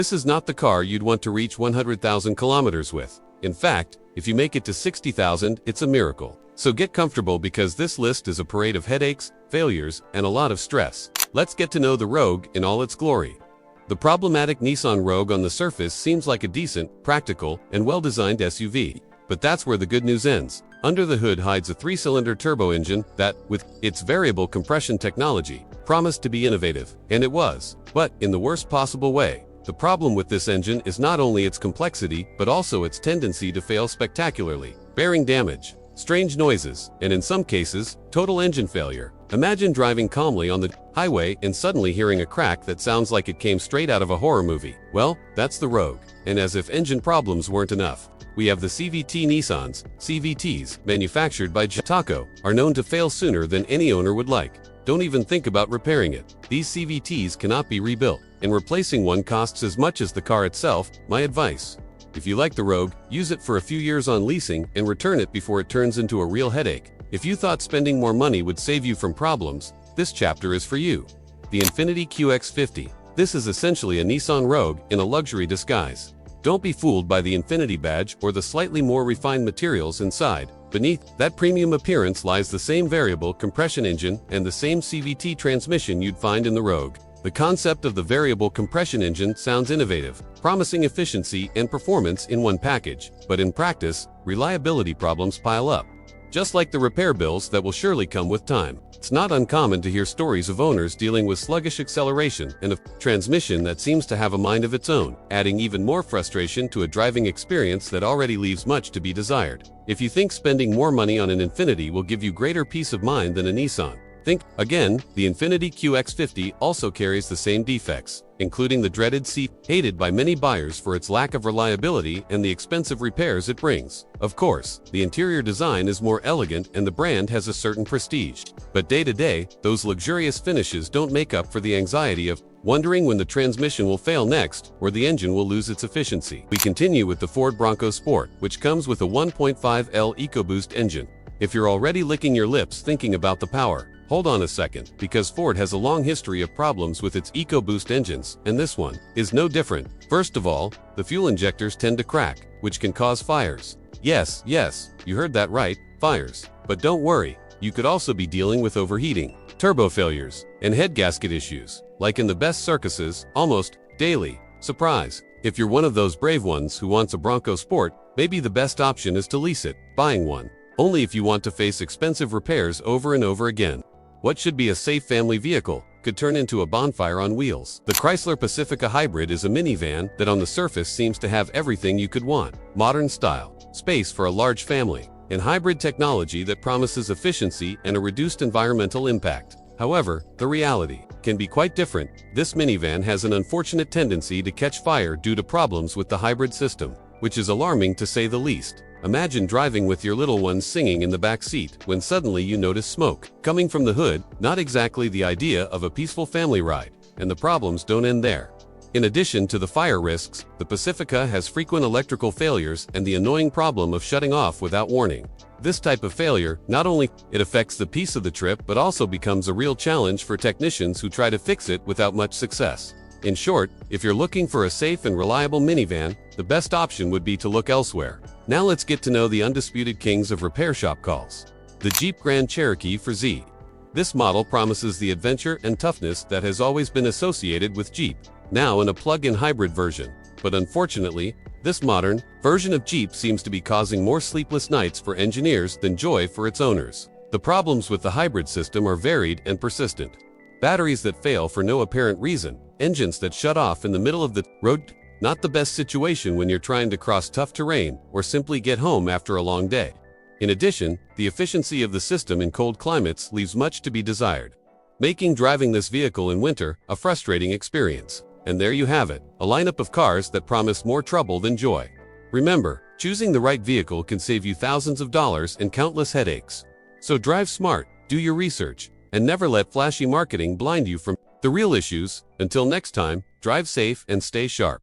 This is not the car you'd want to reach 100,000 kilometers with. In fact, if you make it to 60,000, it's a miracle. So get comfortable because this list is a parade of headaches, failures, and a lot of stress. Let's get to know the Rogue in all its glory. The problematic Nissan Rogue on the surface seems like a decent, practical, and well-designed SUV. But that's where the good news ends. Under the hood hides a 3-cylinder turbo engine that, with its variable compression technology, promised to be innovative. And it was. But, in the worst possible way. The problem with this engine is not only its complexity, but also its tendency to fail spectacularly, bearing damage, strange noises, and in some cases, total engine failure. Imagine driving calmly on the highway and suddenly hearing a crack that sounds like it came straight out of a horror movie. Well, that's the Rogue. And as if engine problems weren't enough, we have the CVT. Nissans, CVTs, manufactured by Taco, are known to fail sooner than any owner would like. Don't even think about repairing it. These CVTs cannot be rebuilt, and replacing one costs as much as the car itself. My advice: if you like the Rogue, use it for a few years on leasing and return it before it turns into a real headache. If you thought spending more money would save you from problems, this chapter is for you. The Infiniti QX50. This is essentially a Nissan Rogue in a luxury disguise. Don't be fooled by the Infiniti badge or the slightly more refined materials inside. Beneath that premium appearance lies the same variable compression engine and the same CVT transmission you'd find in the Rogue. The concept of the variable compression engine sounds innovative, promising efficiency and performance in one package. But in practice, reliability problems pile up, just like the repair bills that will surely come with time. It's not uncommon to hear stories of owners dealing with sluggish acceleration and a transmission that seems to have a mind of its own, adding even more frustration to a driving experience that already leaves much to be desired. If you think spending more money on an Infiniti will give you greater peace of mind than a Nissan, think again. The Infiniti QX50 also carries the same defects, including the dreaded seat, hated by many buyers for its lack of reliability and the expensive repairs it brings. Of course, the interior design is more elegant and the brand has a certain prestige. But day to day, those luxurious finishes don't make up for the anxiety of wondering when the transmission will fail next or the engine will lose its efficiency. We continue with the Ford Bronco Sport, which comes with a 1.5L EcoBoost engine. If you're already licking your lips thinking about the power, hold on a second, because Ford has a long history of problems with its EcoBoost engines, and this one is no different. First of all, the fuel injectors tend to crack, which can cause fires. Yes, you heard that right, fires. But don't worry, you could also be dealing with overheating, turbo failures, and head gasket issues, like in the best circuses, almost daily. Surprise! If you're one of those brave ones who wants a Bronco Sport, maybe the best option is to lease it, buying one. Only if you want to face expensive repairs over and over again. What should be a safe family vehicle could turn into a bonfire on wheels. The Chrysler Pacifica Hybrid is a minivan that on the surface seems to have everything you could want. Modern style, space for a large family, and hybrid technology that promises efficiency and a reduced environmental impact. However, the reality can be quite different. This minivan has an unfortunate tendency to catch fire due to problems with the hybrid system, which is alarming to say the least. Imagine driving with your little ones singing in the back seat when suddenly you notice smoke coming from the hood. Not exactly the idea of a peaceful family ride, and the problems don't end there. In addition to the fire risks, the Pacifica has frequent electrical failures and the annoying problem of shutting off without warning. This type of failure, not only it affects the peace of the trip but also becomes a real challenge for technicians who try to fix it without much success. In short, if you're looking for a safe and reliable minivan, the best option would be to look elsewhere. Now let's get to know the undisputed kings of repair shop calls. The Jeep Grand Cherokee 4Z. This model promises the adventure and toughness that has always been associated with Jeep, now in a plug-in hybrid version. But unfortunately, this modern version of Jeep seems to be causing more sleepless nights for engineers than joy for its owners. The problems with the hybrid system are varied and persistent. Batteries that fail for no apparent reason, engines that shut off in the middle of the road. Not the best situation when you're trying to cross tough terrain or simply get home after a long day. In addition, the efficiency of the system in cold climates leaves much to be desired, making driving this vehicle in winter a frustrating experience. And there you have it, a lineup of cars that promise more trouble than joy. Remember, choosing the right vehicle can save you thousands of dollars and countless headaches. So drive smart, do your research, and never let flashy marketing blind you from the real issues. Until next time, drive safe and stay sharp.